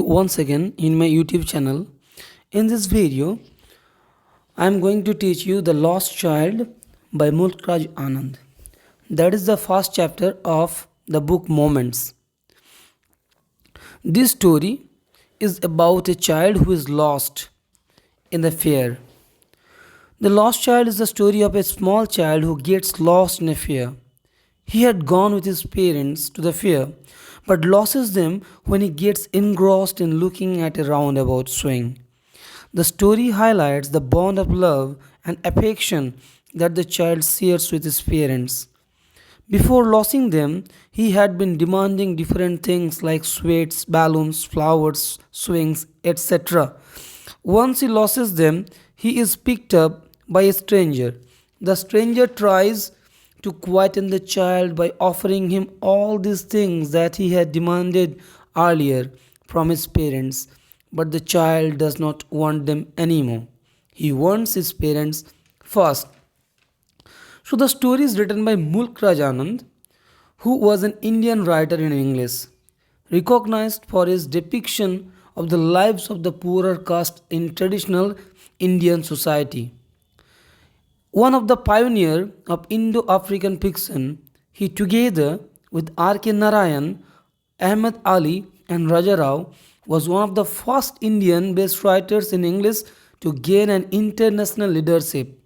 you once again in my YouTube channel. In this video, I am going to teach you The Lost Child by Mulkraj Anand. That is the first chapter of the book Moments. This story is about a child who is lost in the fair. The Lost Child is the story of a small child who gets lost in a fair. He had gone with his parents to the fair, but loses them when he gets engrossed in looking at a roundabout swing. The story highlights the bond of love and affection that the child shares with his parents. Before losing them, he had been demanding different things like sweets, balloons, flowers, swings, etc. Once he loses them, he is picked up by a stranger. The stranger tries to quieten the child by offering him all these things that he had demanded earlier from his parents, but the child does not want them anymore. He wants his parents first. So the story is written by Mulk Raj Anand, who was an Indian writer in English, recognized for his depiction of the lives of the poorer caste in traditional Indian society. One of the pioneers of Indo-African fiction, he together with R.K. Narayan, Ahmed Ali and Raja Rao was one of the first Indian-based writers in English to gain an international leadership.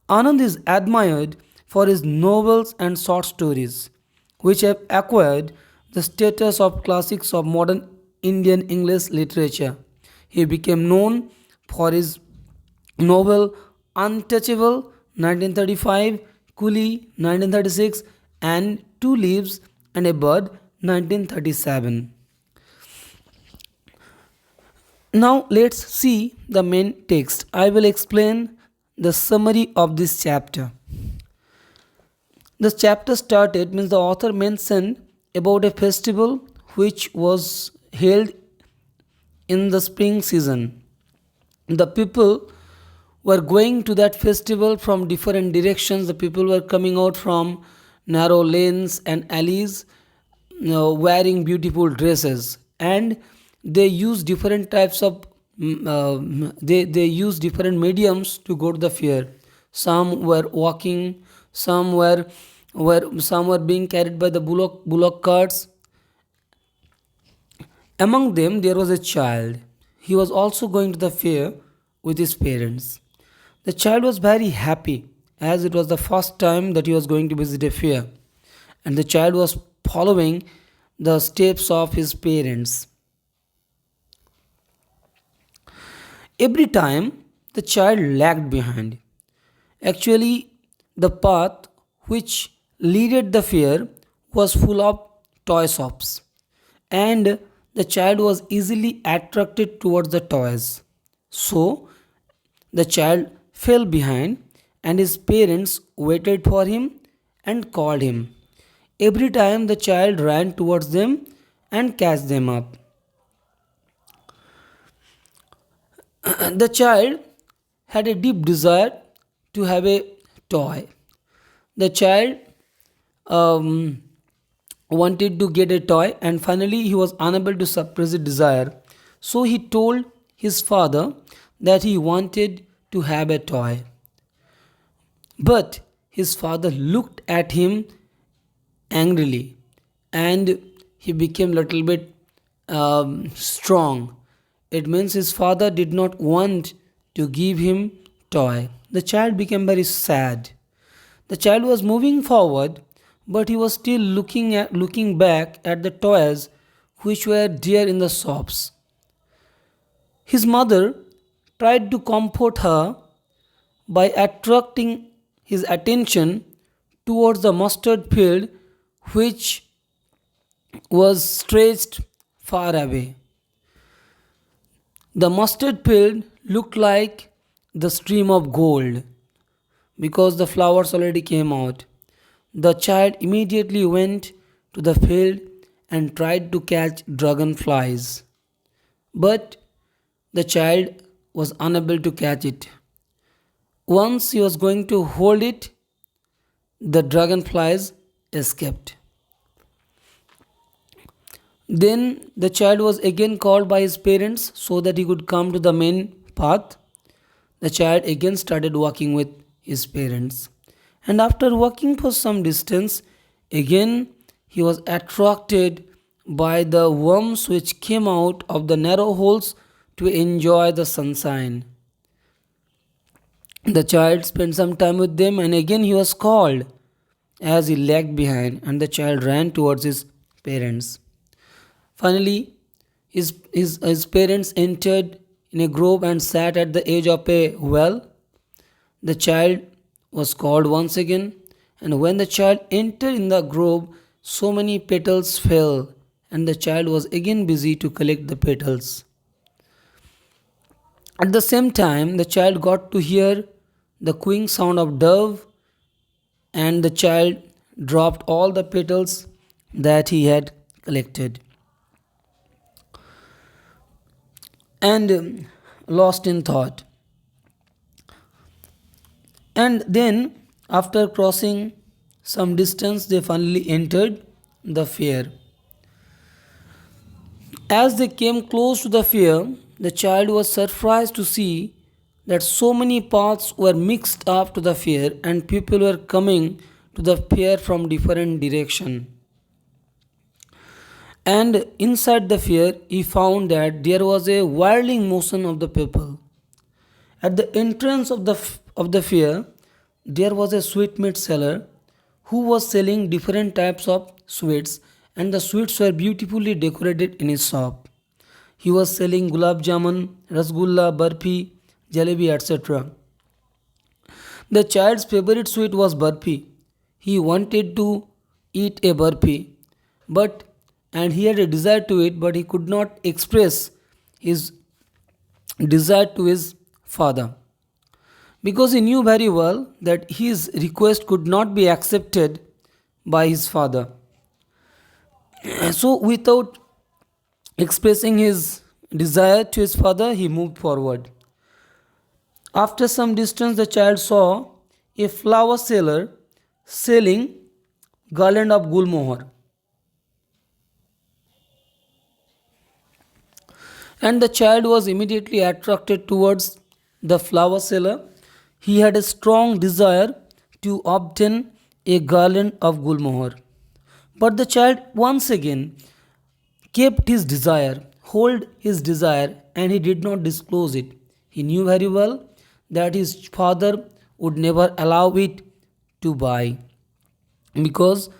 Anand is admired for his novels and short stories, which have acquired the status of classics of modern Indian English literature. He became known for his novel Untouchable 1935, Coolie 1936, and Two Leaves and a Bird 1937. Now let's see the main text. I will explain the summary of this chapter. This chapter started means the author mentioned about a festival which was held in the spring season. The people were going to that festival from different directions. The people were coming out from narrow lanes and alleys, wearing beautiful dresses, and they use different types of they use different mediums to go to the fair. Some were walking, some were being carried by the bullock carts. Among them there was a child. He was also going to the fair with his parents. The child was very happy as it was the first time that he was going to visit a fair, and the child was following the steps of his parents. Every time the child lagged behind. Actually, the path which leaded the fair was full of toy shops, and the child was easily attracted towards the toys. So, the child fell behind, and his parents waited for him and called him. Every time the child ran towards them and catch them up. The child had a deep desire to have a toy. The child um, wanted to get a toy, and finally he was unable to suppress the desire. So he told his father that he wanted to have a toy. But his father looked at him angrily, and he became a little bit strong. It means his father did not want to give him toy. The child became very sad. The child was moving forward, but he was still looking back at the toys which were there in the shops. His mother tried to comfort her by attracting his attention towards the mustard field which was stretched far away. The mustard field looked like the stream of gold because the flowers already came out. The child immediately went to the field and tried to catch dragonflies. But the child was unable to catch it. Once he was going to hold it, the dragonflies escaped. Then the child was again called by his parents so that he could come to the main path. The child again started walking with his parents. And after walking for some distance, again he was attracted by the worms which came out of the narrow holes to enjoy the sunshine. The child spent some time with them and again he was called as he lagged behind and the child ran towards his parents. Finally, his parents entered in a grove and sat at the edge of a well. The child was called once again, and when the child entered in the grove, so many petals fell, and the child was again busy to collect the petals. At the same time, the child got to hear the cooing sound of dove, and the child dropped all the petals that he had collected and lost in thought. And then, after crossing some distance, they finally entered the fair. As they came close to the fair, the child was surprised to see that so many paths were mixed up to the fair and people were coming to the fair from different direction. And inside the fair, he found that there was a whirling motion of the people. At the entrance of the fair, there was a sweetmeat seller who was selling different types of sweets, and the sweets were beautifully decorated in his shop. He was selling gulab jamun, rasgulla, barfi, jalebi, etc. The child's favorite sweet was barfi. He wanted to eat a barfi, but and he had a desire to it, but he could not express his desire to his father because he knew very well that his request could not be accepted by his father. So, without expressing his desire to his father, he moved forward. After some distance, the child saw a flower seller selling garland of gulmohar, and the child was immediately attracted towards the flower seller. He had a strong desire to obtain a garland of gulmohar. But the child once again kept his desire, hold his desire, and he did not disclose it. He knew very well that his father would never allow it to buy because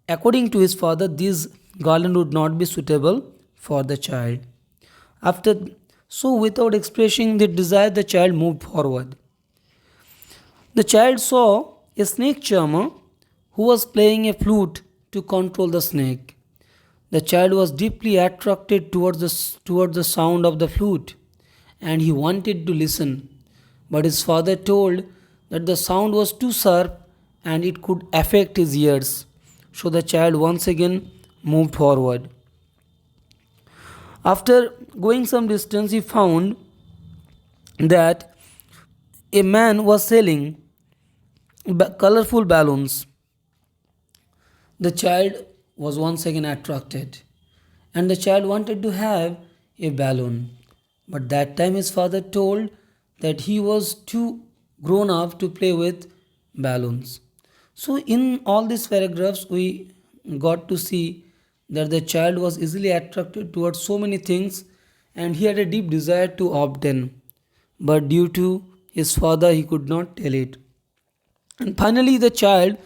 according to his father this garland would not be suitable for the child. After so without expressing the desire, the child moved forward. The child saw a snake charmer who was playing a flute to control the snake. The child was deeply attracted towards the sound of the flute and he wanted to listen. But his father told that the sound was too sharp and it could affect his ears. So the child once again moved forward. After going some distance, he found that a man was selling colorful balloons. The child was once again attracted and the child wanted to have a balloon. But that time his father told that he was too grown up to play with balloons. So, in all these paragraphs, we got to see that the child was easily attracted towards so many things and he had a deep desire to obtain. But due to his father, he could not tell it. And finally, the child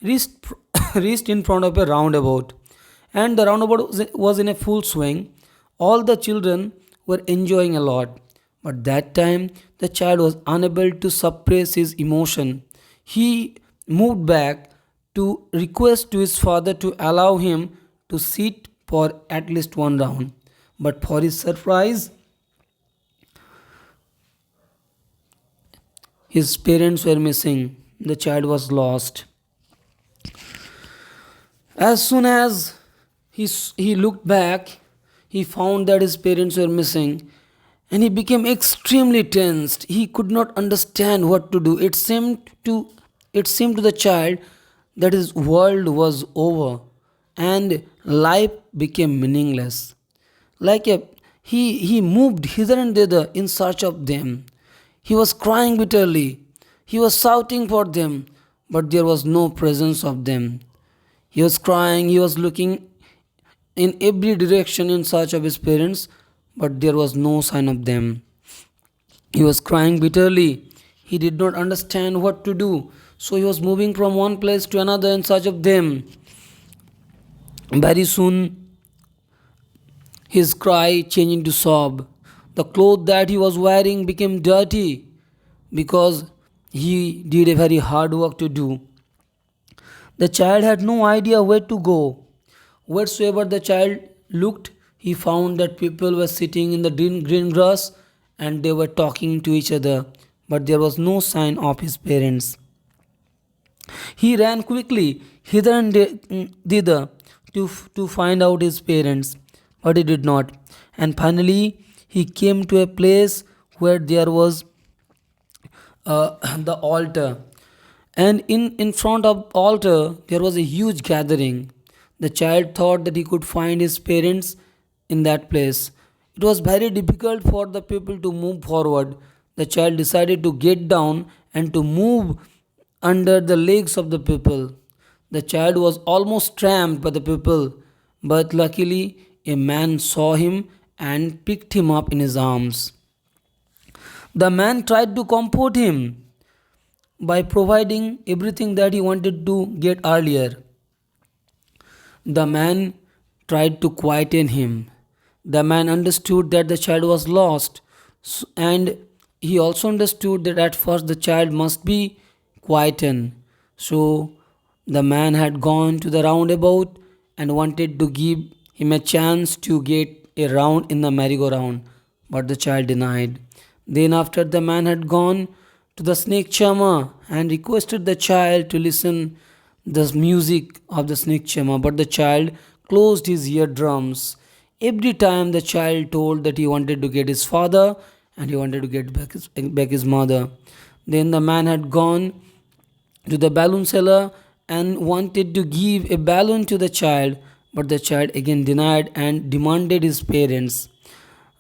reached, reached in front of a roundabout, and the roundabout was in a full swing. All the children were enjoying a lot, but that time the child was unable to suppress his emotion. He moved back to request to his father to allow him to sit for at least one round. But for his surprise, his parents were missing. The child was lost. As soon as he looked back, he found that his parents were missing and he became extremely tensed. He could not understand what to do. It seemed to the child that his world was over and life became meaningless. Like a he moved hither and thither in search of them. He was crying bitterly. He was shouting for them, but there was no presence of them. He was crying, he was looking in every direction in search of his parents, but there was no sign of them. He was crying bitterly. He did not understand what to do, so he was moving from one place to another in search of them. Very soon, his cry changed into sob. The clothes that he was wearing became dirty because he did a very hard work to do. The child had no idea where to go. Wheresoever the child looked, he found that people were sitting in the green grass and they were talking to each other, but there was no sign of his parents. He ran quickly hither and thither to find out his parents, but he did not. And finally, he came to a place where there was the altar. And in front of altar, there was a huge gathering. The child thought that he could find his parents in that place. It was very difficult for the people to move forward. The child decided to get down and to move under the legs of the people. The child was almost trampled by the people, but luckily a man saw him and picked him up in his arms. The man tried to comfort him by providing everything that he wanted to get earlier. The man tried to quieten him. The man understood that the child was lost, and he also understood that at first the child must be quietened. So the man had gone to the roundabout and wanted to give him a chance to get a round in the merry-go-round, but the child denied. Then, after the man had gone to the snake charmer and requested the child to listen the music of the snake charmer, but the child closed his eardrums. Every time the child told that he wanted to get his father and he wanted to get back his mother. Then the man had gone to the balloon seller and wanted to give a balloon to the child, but the child again denied and demanded his parents.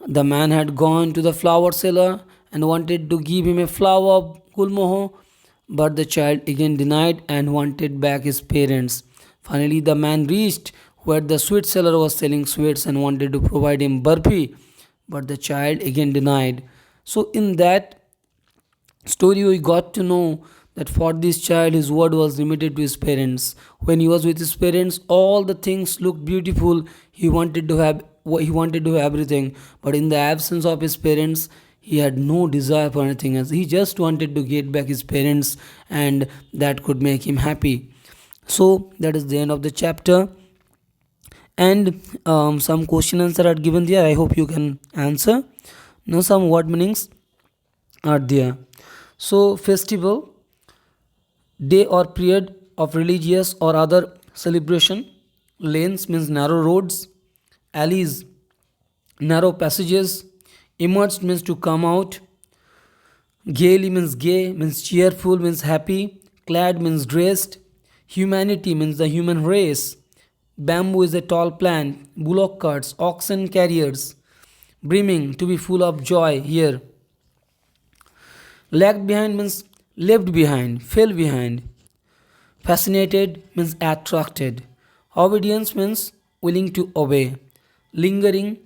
The man had gone to the flower seller and wanted to give him a flower of gulmoho, but the child again denied and wanted back his parents. Finally, the man reached where the sweet seller was selling sweets and wanted to provide him burfi, but the child again denied. So, in that story, we got to know that for this child, his word was limited to his parents. When he was with his parents, all the things looked beautiful. He wanted to have everything, but in the absence of his parents, he had no desire for anything else. He just wanted to get back his parents, and that could make him happy. So that is the end of the chapter, and some question answer are given there. I hope you can answer. Now some word meanings are there. So festival, day or period of religious or other celebration. Lanes means narrow roads. Alleys, narrow passages. Emerged means to come out. Gaily means gay, means cheerful, means happy. Clad means dressed. Humanity means the human race. Bamboo is a tall plant. Bullock carts, oxen carriers. Brimming, to be full of joy here. Lagged behind means left behind, fell behind. Fascinated means attracted. Obedience means willing to obey. Lingering,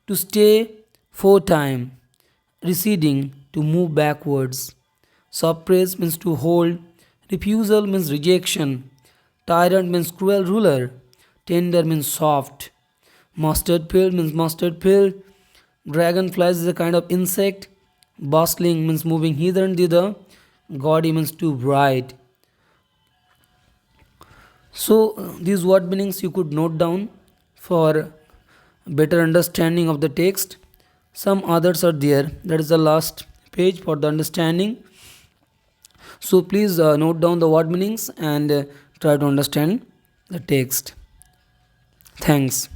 to stay for time. Receding, to move backwards. Suppress means to hold. Refusal means rejection. Tyrant means cruel ruler. Tender means soft. Mustard field means mustard field. Dragonflies is a kind of insect. Bustling means moving hither and thither. Gaudy means too bright. So these word meanings you could note down for better understanding of the text. Some others are there. That is the last page for the understanding. So please note down the word meanings and try to understand the text. Thanks.